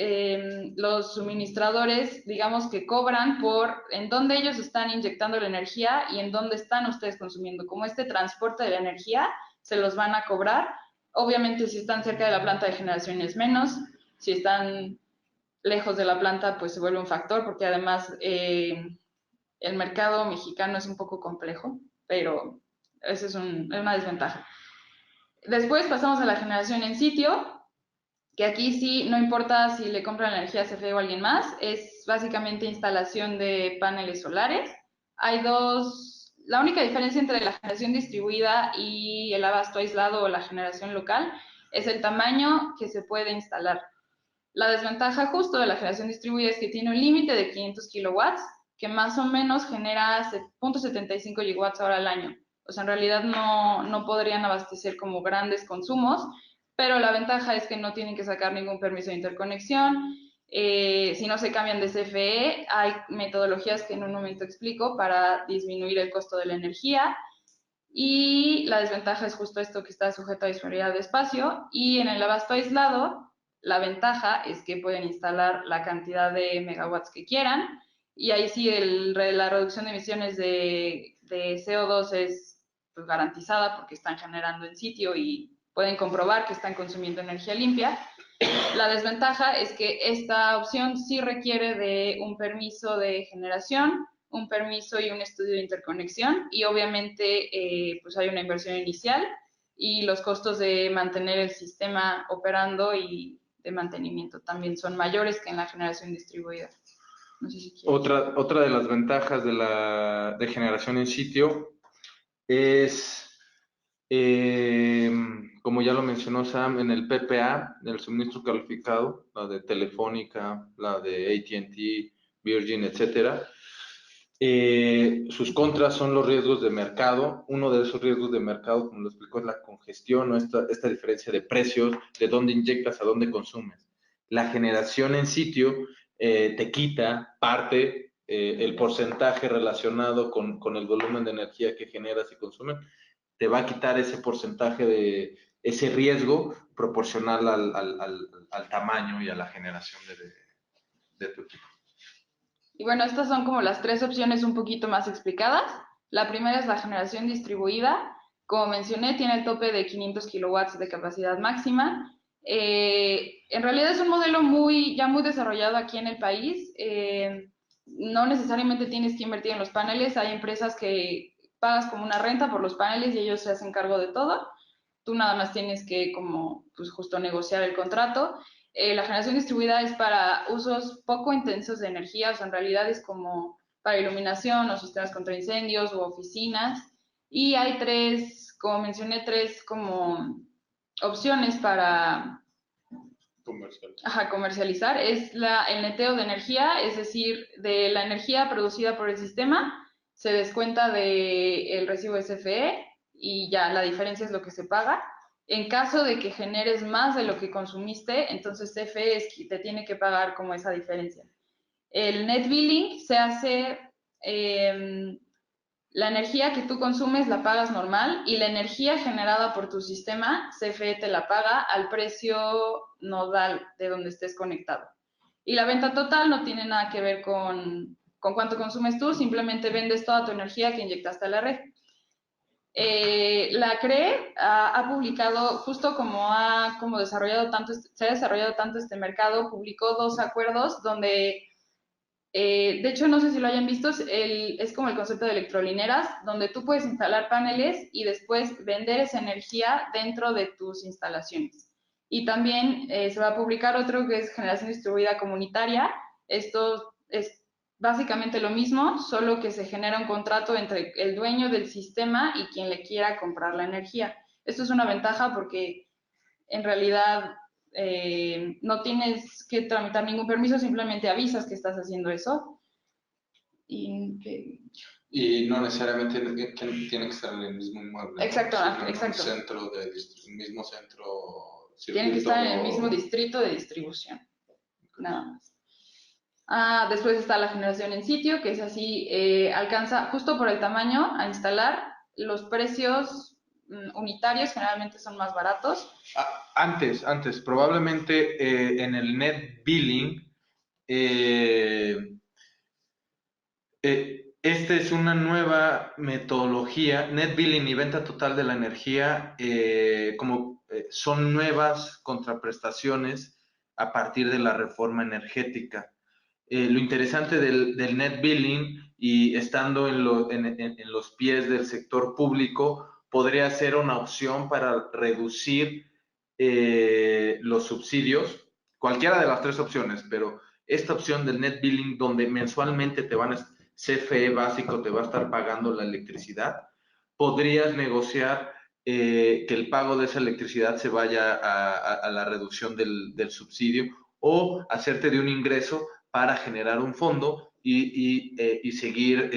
los suministradores, digamos que cobran por en dónde ellos están inyectando la energía y en dónde están ustedes consumiendo. Como este transporte de la energía se los van a cobrar. Obviamente, si están cerca de la planta de generación es menos. Si están lejos de la planta, pues se vuelve un factor, porque además el mercado mexicano es un poco complejo, pero esa es una desventaja. Después pasamos a la generación en sitio, que aquí sí, no importa si le compran la energía a CFE o a alguien más, es básicamente instalación de paneles solares. Hay dos, la única diferencia entre la generación distribuida y el abasto aislado o la generación local es el tamaño que se puede instalar. La desventaja justo de la generación distribuida es que tiene un límite de 500 kilowatts, que más o menos genera 0.75 gigawatts hora al año. O sea, en realidad no podrían abastecer como grandes consumos, pero la ventaja es que no tienen que sacar ningún permiso de interconexión. Si no se cambian de CFE, hay metodologías que en un momento explico para disminuir el costo de la energía. Y la desventaja es justo esto que está sujeto a disponibilidad de espacio. Y en el abasto aislado, la ventaja es que pueden instalar la cantidad de megawatts que quieran. Y ahí sí la reducción de emisiones de CO2 es pues, garantizada porque están generando en sitio y pueden comprobar que están consumiendo energía limpia. La desventaja es que esta opción sí requiere de un permiso de generación, un permiso y un estudio de interconexión y obviamente pues hay una inversión inicial y los costos de mantener el sistema operando y de mantenimiento también son mayores que en la generación distribuida. No sé si quieres. Otra de las ventajas de generación en sitio es, como ya lo mencionó Sam, en el PPA, el suministro calificado, la de Telefónica, la de AT&T, Virgin, etcétera. Sus contras son los riesgos de mercado. Uno de esos riesgos de mercado, como lo explicó, es la congestión, ¿no? Esta diferencia de precios, de dónde inyectas a dónde consumes. La generación en sitio te quita parte, el porcentaje relacionado con el volumen de energía que generas y consumes, te va a quitar ese porcentaje de ese riesgo proporcional al tamaño y a la generación de tu equipo. Y bueno, estas son como las tres opciones un poquito más explicadas. La primera es la generación distribuida. Como mencioné, tiene el tope de 500 kilowatts de capacidad máxima. En realidad es un modelo ya muy desarrollado aquí en el país. No necesariamente tienes que invertir en los paneles. Hay empresas que pagas como una renta por los paneles y ellos se hacen cargo de todo. Tú nada más tienes que como pues justo negociar el contrato. La generación distribuida es para usos poco intensos de energía, o sea, en realidad es como para iluminación o sistemas contra incendios o oficinas. Y hay tres, como mencioné, tres como opciones para comercializar. Es el neteo de energía, es decir, de la energía producida por el sistema, se descuenta del recibo de CFE y ya la diferencia es lo que se paga. En caso de que generes más de lo que consumiste, entonces CFE te tiene que pagar como esa diferencia. El net billing se hace, la energía que tú consumes la pagas normal y la energía generada por tu sistema, CFE te la paga al precio nodal de donde estés conectado. Y la venta total no tiene nada que ver con cuánto consumes tú, simplemente vendes toda tu energía que inyectaste a la red. La CRE ha publicado, justo como se ha desarrollado tanto este mercado, publicó 2 acuerdos donde, de hecho, no sé si lo hayan visto, es como el concepto de electrolineras, donde tú puedes instalar paneles y después vender esa energía dentro de tus instalaciones. Y también se va a publicar otro que es generación distribuida comunitaria. Esto es básicamente lo mismo, solo que se genera un contrato entre el dueño del sistema y quien le quiera comprar la energía. Esto es una ventaja porque en realidad no tienes que tramitar ningún permiso, simplemente avisas que estás haciendo eso. Y no necesariamente tiene que estar en el mismo inmueble, ¿no? Exacto, sino exacto. En un mismo centro Tienen que estar en el mismo distrito de distribución, nada más. Después está la generación en sitio, que es así, alcanza justo por el tamaño a instalar. Los precios unitarios generalmente son más baratos. Antes, probablemente en el net billing, esta es una nueva metodología. Net billing y venta total de la energía son nuevas contraprestaciones a partir de la reforma energética. Lo interesante del net billing y estando en los pies del sector público podría ser una opción para reducir los subsidios, cualquiera de las tres opciones, pero esta opción del net billing donde mensualmente CFE básico te va a estar pagando la electricidad, podrías negociar que el pago de esa electricidad se vaya a la reducción del subsidio o hacerte de un ingreso para generar un fondo y seguir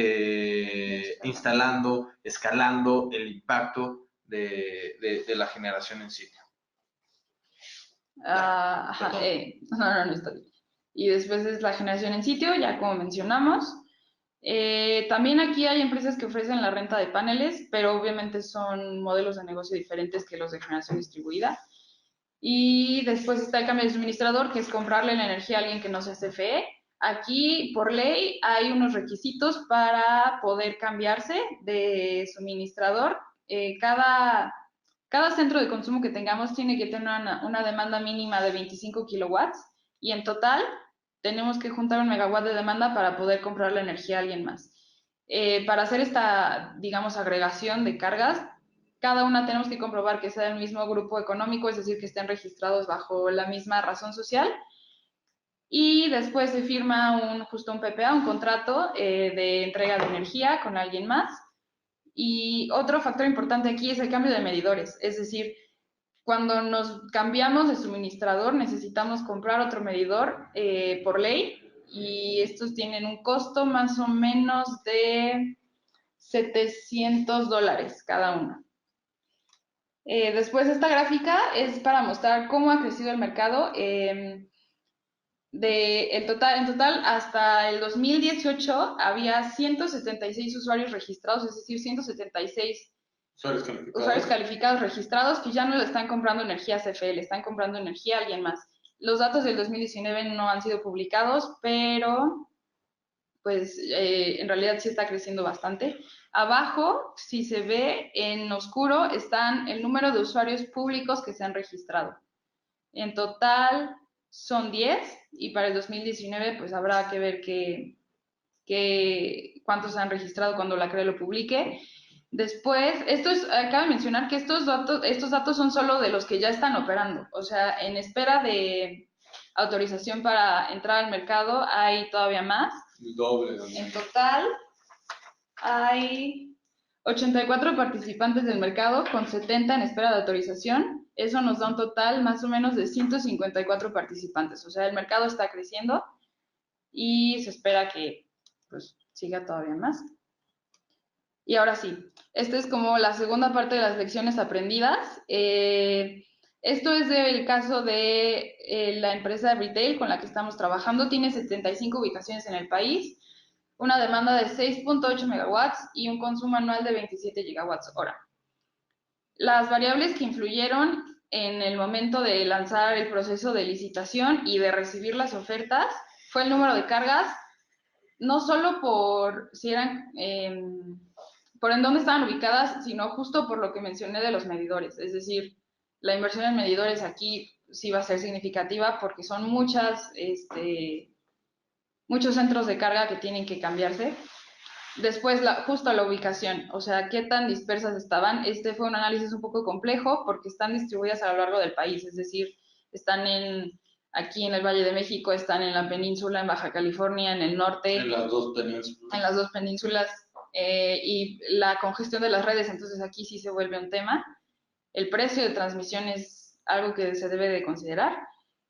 instalando, escalando el impacto de la generación en sitio. No está bien. Y después es la generación en sitio, ya como mencionamos. También aquí hay empresas que ofrecen la renta de paneles, pero obviamente son modelos de negocio diferentes que los de generación distribuida. Y después está el cambio de suministrador, que es comprarle la energía a alguien que no sea CFE. Aquí, por ley, hay unos requisitos para poder cambiarse de suministrador. Cada centro de consumo que tengamos tiene que tener una demanda mínima de 25 kilowatts y en total tenemos que juntar 1 megawatt de demanda para poder comprar la energía a alguien más. Para hacer esta, digamos, agregación de cargas, cada una tenemos que comprobar que sea del mismo grupo económico, es decir, que estén registrados bajo la misma razón social. Y después se firma justo un PPA, un contrato de entrega de energía con alguien más. Y otro factor importante aquí es el cambio de medidores, es decir, cuando nos cambiamos de suministrador necesitamos comprar otro medidor por ley y estos tienen un costo más o menos de $700 cada uno. Después esta gráfica es para mostrar cómo ha crecido el mercado. En total, hasta el 2018 había 176 usuarios registrados, es decir, 176 usuarios calificados registrados que ya no le están comprando energía a CFE, le están comprando energía a alguien más. Los datos del 2019 no han sido publicados, pero pues en realidad sí está creciendo bastante. Abajo, si se ve en oscuro, están el número de usuarios públicos que se han registrado. En total son 10 y para el 2019 pues habrá que ver cuántos se han registrado cuando la CRE lo publique. Después, cabe mencionar que estos datos son solo de los que ya están operando, o sea, en espera de autorización para entrar al mercado hay todavía más. Doble. En total hay 84 participantes del mercado con 70 en espera de autorización. Eso nos da un total más o menos de 154 participantes, o sea, el mercado está creciendo y se espera que pues siga todavía más. Y ahora sí, esta es como la segunda parte de las lecciones aprendidas. Esto es del caso de la empresa de retail con la que estamos trabajando. Tiene 75 ubicaciones en el país, una demanda de 6.8 megawatts y un consumo anual de 27 gigawatts hora. Las variables que influyeron en el momento de lanzar el proceso de licitación y de recibir las ofertas fue el número de cargas, no solo por si eran por en dónde estaban ubicadas, sino justo por lo que mencioné de los medidores. Es decir, la inversión en medidores aquí sí va a ser significativa porque son muchos centros de carga que tienen que cambiarse. Después, justo la ubicación, o sea, qué tan dispersas estaban. Este fue un análisis un poco complejo porque están distribuidas a lo largo del país, es decir, están aquí en el Valle de México, están en la península, en Baja California, en el norte. En las dos penínsulas. En las dos penínsulas. Y la congestión de las redes, entonces aquí sí se vuelve un tema. El precio de transmisión es algo que se debe de considerar.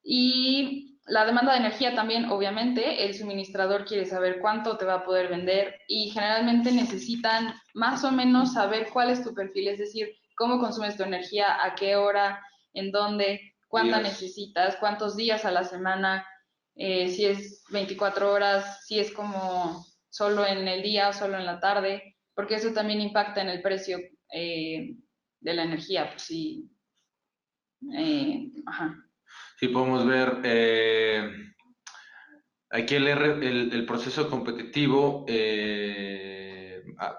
Y la demanda de energía también, obviamente, el suministrador quiere saber cuánto te va a poder vender y generalmente necesitan más o menos saber cuál es tu perfil, es decir, cómo consumes tu energía, a qué hora, en dónde, cuánta días. necesitas, cuántos días a la semana, si es 24 horas, si es como solo en el día o solo en la tarde, porque eso también impacta en el precio de la energía. Pues sí, ajá. Sí, podemos ver aquí el proceso competitivo,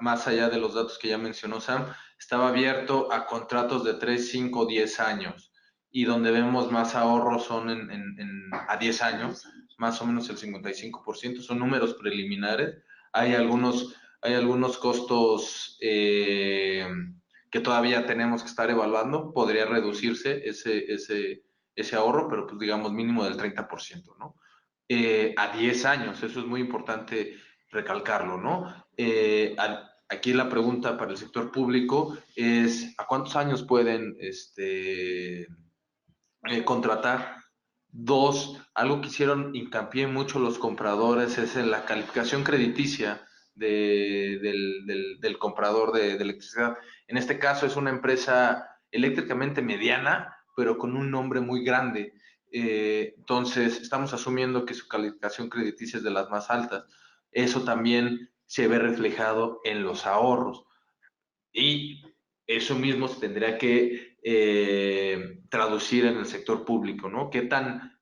más allá de los datos que ya mencionó Sam, estaba abierto a contratos de 3, 5, 10 años. Y donde vemos más ahorros son a 10 años, más o menos el 55%, son números preliminares. Hay algunos costos que todavía tenemos que estar evaluando. Podría reducirse ese ahorro, pero pues digamos mínimo del 30%, ¿no? A 10 años, eso es muy importante recalcarlo, ¿no? Aquí la pregunta para el sector público es, ¿a cuántos años pueden contratar? Dos, algo que hicieron hincapié mucho los compradores es en la calificación crediticia del comprador de electricidad. En este caso es una empresa eléctricamente mediana, pero con un nombre muy grande. Entonces, estamos asumiendo que su calificación crediticia es de las más altas. Eso también se ve reflejado en los ahorros. Y eso mismo se tendría que traducir en el sector público, ¿no? ¿Qué tan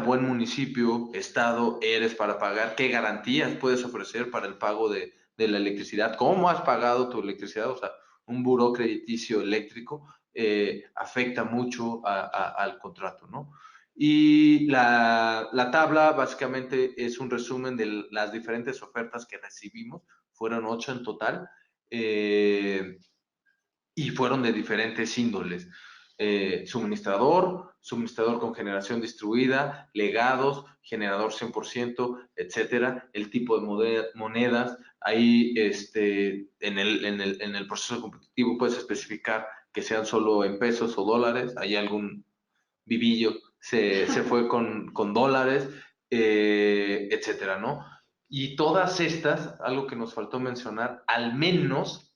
buen municipio, estado eres para pagar? ¿Qué garantías puedes ofrecer para el pago de la electricidad? ¿Cómo has pagado tu electricidad? O sea, un buró crediticio eléctrico afecta mucho al contrato, ¿no? Y la tabla básicamente es un resumen de las diferentes ofertas que recibimos, fueron 8 en total, y fueron de diferentes índoles. Suministrador con generación distribuida, legados, generador 100%, etcétera, el tipo de monedas. Ahí en el proceso competitivo puedes especificar que sean solo en pesos o dólares. Hay algún vivillo se fue con dólares, etcétera, ¿no? Y todas estas, algo que nos faltó mencionar, al menos,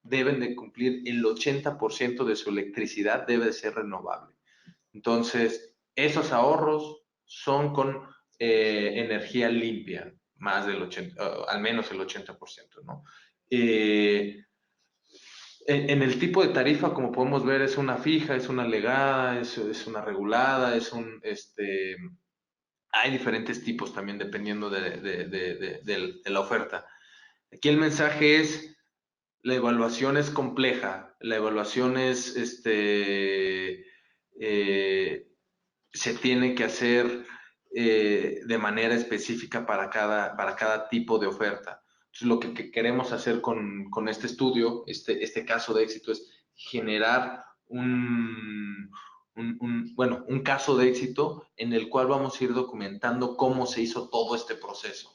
deben de cumplir el 80% de su electricidad, debe de ser renovable. Entonces, esos ahorros son con energía limpia, más del 80%, al menos el 80%, ¿no? En el tipo de tarifa, como podemos ver, es una fija, es una legada, es una regulada, hay diferentes tipos también dependiendo de la oferta. Aquí el mensaje es, la evaluación es compleja, la evaluación se tiene que hacer de manera específica para cada tipo de oferta. Entonces, lo que queremos hacer con este estudio, este caso de éxito, es generar un caso de éxito en el cual vamos a ir documentando cómo se hizo todo este proceso.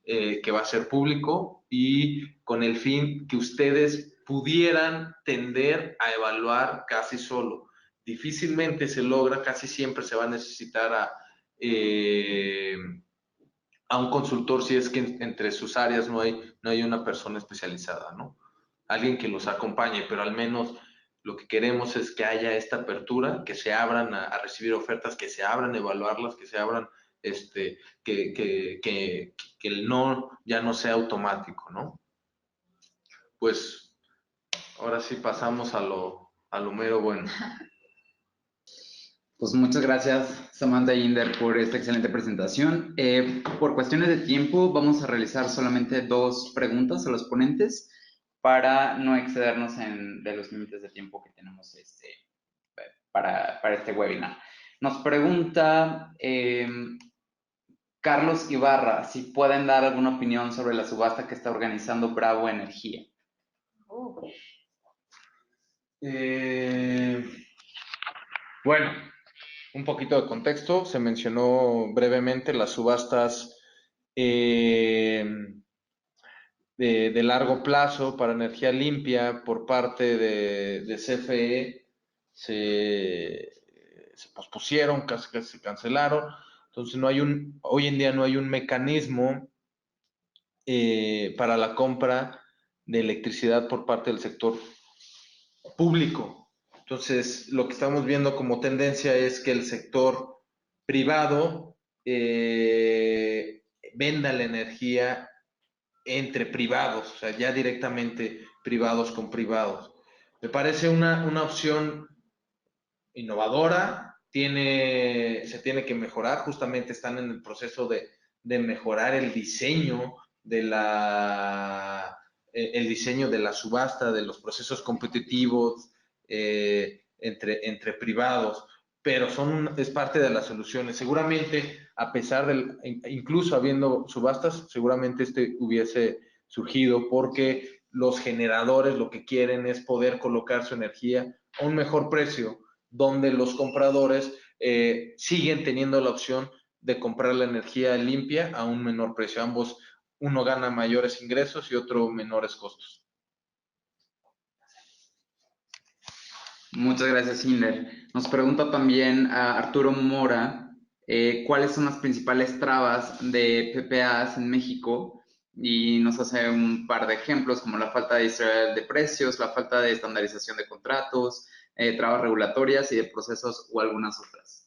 Que va a ser público y con el fin que ustedes pudieran tender a evaluar casi solo. Difícilmente se logra, casi siempre se va a necesitar a un consultor si es que entre sus áreas no hay una persona especializada, ¿no? Alguien que los acompañe, pero al menos lo que queremos es que haya esta apertura, que se abran a recibir ofertas, que se abran a evaluarlas, que se abran, que el no ya no sea automático, ¿no? Pues ahora sí pasamos a lo mero bueno. Pues muchas gracias, Samantha y Inder, por esta excelente presentación. Por cuestiones de tiempo, vamos a realizar solamente 2 preguntas a los ponentes para no excedernos de los límites de tiempo que tenemos para este webinar. Nos pregunta Carlos Ibarra si pueden dar alguna opinión sobre la subasta que está organizando Bravo Energía. Bueno, un poquito de contexto, se mencionó brevemente las subastas de largo plazo para energía limpia por parte de CFE, se pospusieron, casi se cancelaron. Entonces hoy en día no hay un mecanismo para la compra de electricidad por parte del sector público. Entonces, lo que estamos viendo como tendencia es que el sector privado venda la energía entre privados, o sea, ya directamente privados con privados. Me parece una opción innovadora, se tiene que mejorar, justamente están en el proceso de mejorar el diseño el diseño de la subasta, de los procesos competitivos entre privados, pero es parte de las soluciones. Seguramente, a pesar incluso habiendo subastas, seguramente hubiese surgido porque los generadores lo que quieren es poder colocar su energía a un mejor precio, donde los compradores siguen teniendo la opción de comprar la energía limpia a un menor precio. Ambos, uno gana mayores ingresos y otro menores costos. Muchas gracias, Inder. Nos pregunta también a Arturo Mora, ¿cuáles son las principales trabas de PPAs en México? Y nos hace un par de ejemplos, como la falta de historial de precios, la falta de estandarización de contratos, trabas regulatorias y de procesos o algunas otras.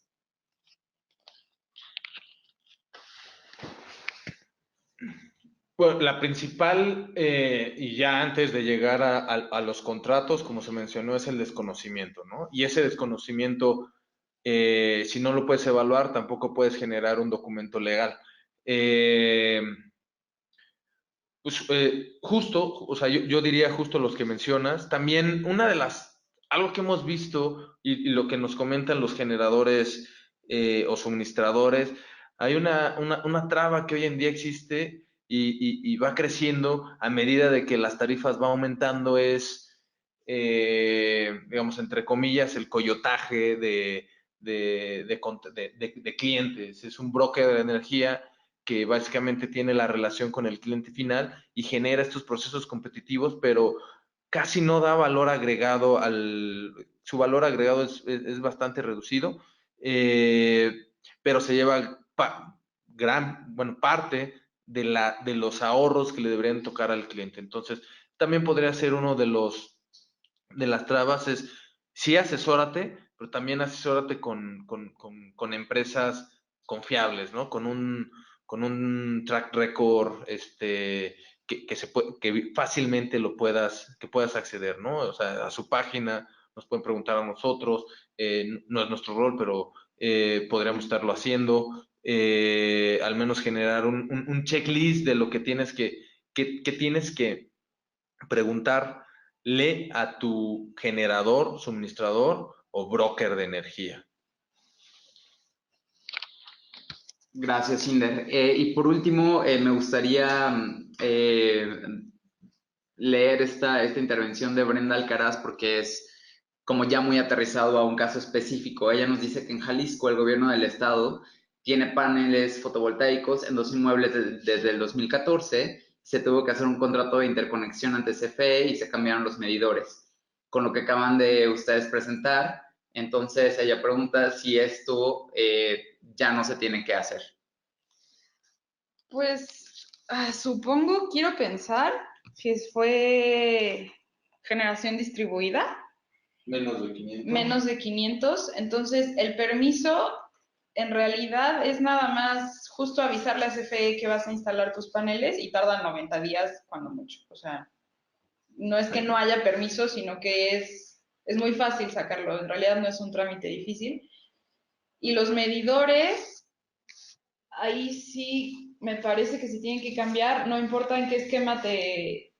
Pues la principal, y ya antes de llegar a los contratos, como se mencionó, es el desconocimiento, ¿no? Y ese desconocimiento, si no lo puedes evaluar, tampoco puedes generar un documento legal. Justo, o sea, yo diría justo los que mencionas. También algo que hemos visto y lo que nos comentan los generadores o suministradores, hay una traba que hoy en día existe y va creciendo a medida de que las tarifas van aumentando, digamos, entre comillas, el coyotaje de clientes. Es un broker de energía que básicamente tiene la relación con el cliente final y genera estos procesos competitivos, pero casi no da valor agregado su valor agregado es bastante reducido, pero se lleva parte de los ahorros que le deberían tocar al cliente. Entonces, también podría ser uno de las trabas es, sí asesórate, pero también asesórate con empresas confiables, ¿no? Con un track record que fácilmente que puedas acceder, ¿no? O sea, a su página, nos pueden preguntar a nosotros, no es nuestro rol, pero podríamos estarlo haciendo, al menos generar un checklist de lo que tienes que preguntarle a tu generador, suministrador o broker de energía. Gracias, Inder. Y por último, me gustaría leer esta intervención de Brenda Alcaraz porque es como ya muy aterrizado a un caso específico. Ella nos dice que en Jalisco el gobierno del estado tiene paneles fotovoltaicos en 2 inmuebles desde el 2014. Se tuvo que hacer un contrato de interconexión ante CFE y se cambiaron los medidores, con lo que acaban de ustedes presentar. Entonces ella pregunta si esto ya no se tiene que hacer. Pues supongo, quiero pensar que fue generación distribuida. Menos de 500. Menos de 500. Entonces, el permiso en realidad es nada más justo avisarle a CFE que vas a instalar tus paneles y tardan 90 días cuando mucho. O sea, no es que no haya permiso, sino que es muy fácil sacarlo. En realidad no es un trámite difícil. Y los medidores, ahí sí me parece que se tienen que cambiar, no importa en qué esquema te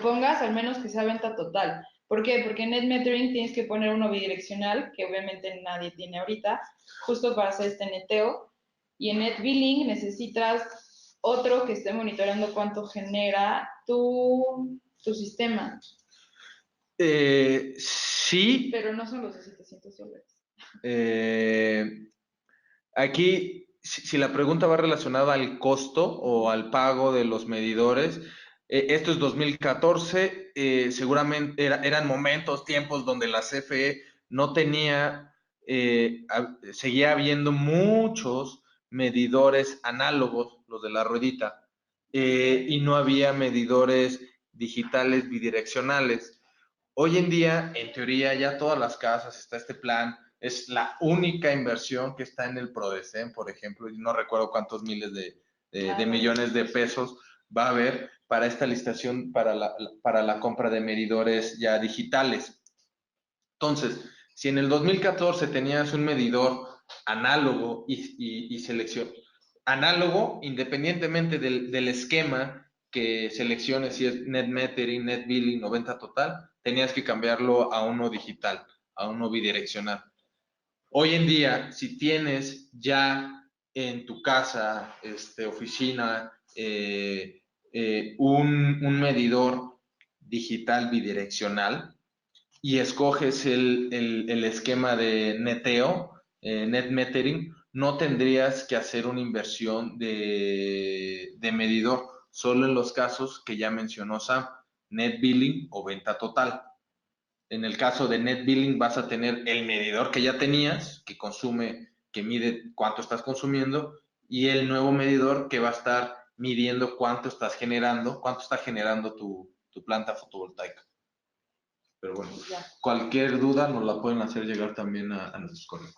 pongas, al menos que sea venta total. ¿Por qué? Porque en NetMetering tienes que poner uno bidireccional, que obviamente nadie tiene ahorita, justo para hacer este neteo. Y en NetBilling necesitas otro que esté monitoreando cuánto genera tu sistema. Sí. Pero no son los de $700. Aquí, si la pregunta va relacionada al costo o al pago de los medidores, esto es 2014, seguramente eran tiempos donde la CFE no tenía, seguía habiendo muchos medidores análogos, los de la ruedita, y no había medidores digitales bidireccionales. Hoy en día, en teoría, ya todas las casas está este plan. Es la única inversión que está en el Prodecen, por ejemplo, y no recuerdo cuántos miles de millones de pesos va a haber para esta licitación para la compra de medidores ya digitales. Entonces, si en el 2014 tenías un medidor análogo y selección, análogo independientemente del esquema que selecciones, si es net metering, net billing o venta total, tenías que cambiarlo a uno digital, a uno bidireccional. Hoy en día, si tienes ya en tu casa, oficina, un medidor digital bidireccional y escoges el esquema de neteo, net metering, no tendrías que hacer una inversión de medidor, solo en los casos que ya mencionó Sam, net billing o venta total. En el caso de net billing vas a tener el medidor que ya tenías, que consume, que mide cuánto estás consumiendo, y el nuevo medidor que va a estar midiendo cuánto estás generando, cuánto está generando tu planta fotovoltaica. Pero bueno, cualquier duda nos la pueden hacer llegar también a nuestros correos.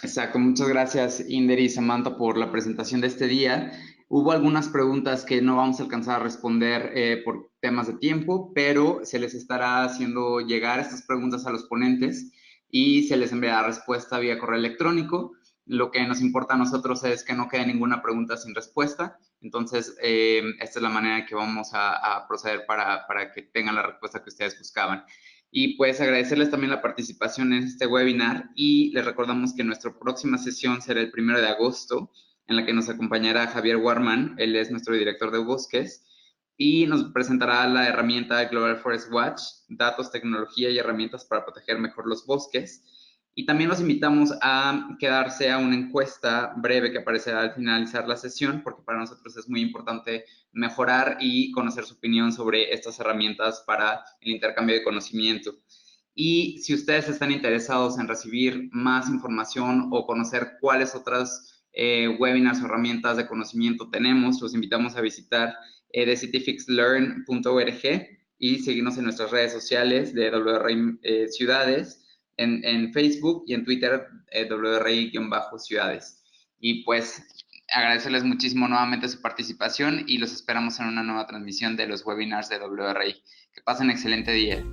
Exacto, muchas gracias Inder y Samantha por la presentación de este día. Hubo algunas preguntas que no vamos a alcanzar a responder por temas de tiempo, pero se les estará haciendo llegar estas preguntas a los ponentes y se les enviará respuesta vía correo electrónico. Lo que nos importa a nosotros es que no quede ninguna pregunta sin respuesta. Entonces, esta es la manera en que vamos a proceder para que tengan la respuesta que ustedes buscaban. Y pues agradecerles también la participación en este webinar y les recordamos que nuestra próxima sesión será el 1 de agosto, en la que nos acompañará Javier Warman, él es nuestro director de bosques, y nos presentará la herramienta Global Forest Watch, datos, tecnología y herramientas para proteger mejor los bosques. Y también los invitamos a quedarse a una encuesta breve que aparecerá al finalizar la sesión, porque para nosotros es muy importante mejorar y conocer su opinión sobre estas herramientas para el intercambio de conocimiento. Y si ustedes están interesados en recibir más información o conocer cuáles otras webinars o herramientas de conocimiento tenemos, los invitamos a visitar thecientificslearn.org y seguirnos en nuestras redes sociales de WRI Ciudades, en Facebook y en Twitter, WRI-Ciudades. Y pues agradecerles muchísimo nuevamente su participación y los esperamos en una nueva transmisión de los webinars de WRI. Que pasen excelente día.